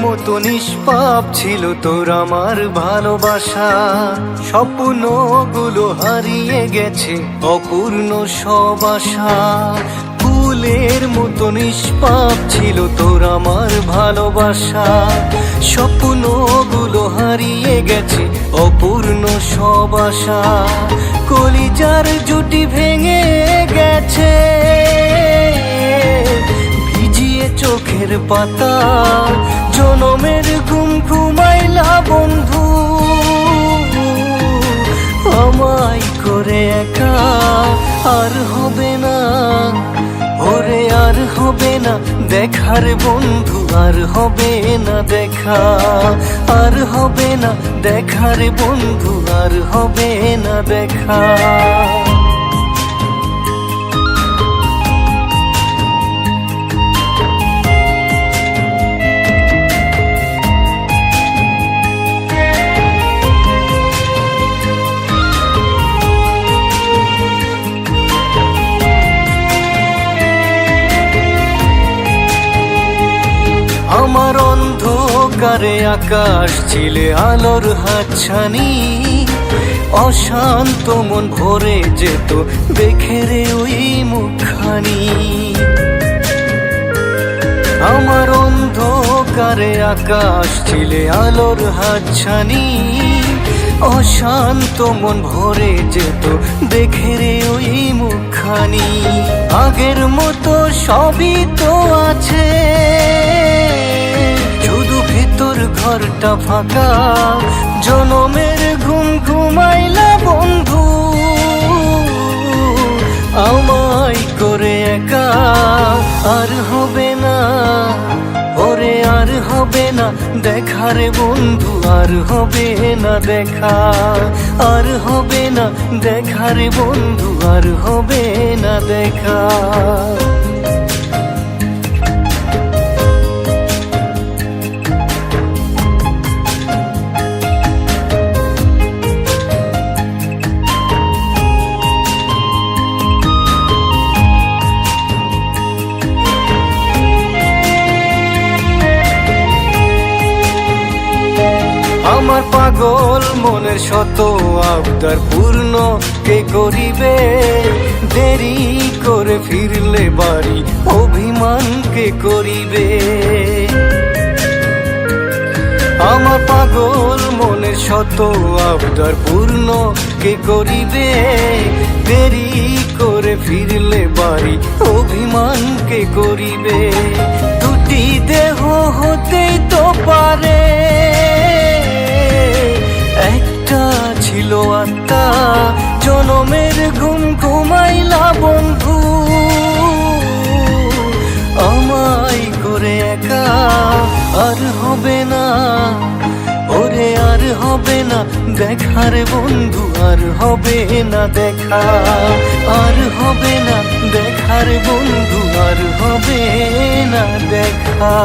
মতো নিষ্পাপ ছিল তোর আমার ভালোবাসা, স্বপ্নগুলো হারিয়ে গেছে অপূর্ণ সব আশা। ফুলের মতো নিষ্পাপ ছিল তোর আমার ভালোবাসা, স্বপ্নগুলো হারিয়ে গেছে অপূর্ণ সব আশা। কলিজার জুটি ভেঙে গেছে ভিজিয়ে চোখের পাতা, জনমের ঘুম ঘুমাইলা বন্ধু আমায় করে একা। আর হবে না ওরে আর হবে না দেখার বন্ধু, আর হবে না দেখা, আর হবে না দেখার বন্ধু, আর হবে না দেখা। আমার অন্ধকারে আকাশ ছিলে আলোর হাতছানি, অশান্ত মন ভরে যেত দেখে রে ওই মুখখানি। আমার অন্ধকারে আকাশ ছিলে আলোর হাতছানি, অশান্ত মন ভরে যেত দেখে রে ওই মুখখানি। আগের মতো সবই তো আছে, শুধু ভেতর ঘরটা ফাঁকা, জনমের ঘুম ঘুমাইলা বন্ধু আমায় করে একা। আর হবে না ওরে আর হবে না দেখার বন্ধু, আর হবে না দেখা, আর হবে না দেখার বন্ধু, আর হবে না দেখা। আমার পাগল মনের শত আবদার পূর্ণ কে করিবে, দেরি করে ফিরলে বাড়ি অভিমান কে করিবে। আমার পাগল মনের শত আবদার পূর্ণ কে করিবে, দেরি করে ফিরলে বাড়ি অভিমান কে করিবে। দুটি দেহ হতেই তো পারে, একটা ছিল আত্মা, জনমের ঘুম ঘুমাইলা বন্ধু আমায় করে একা। আর হবে না ওরে আর হবে না দেখার বন্ধু, আর হবে না দেখা, আর হবে না দেখার বন্ধু, আর হবে না দেখা।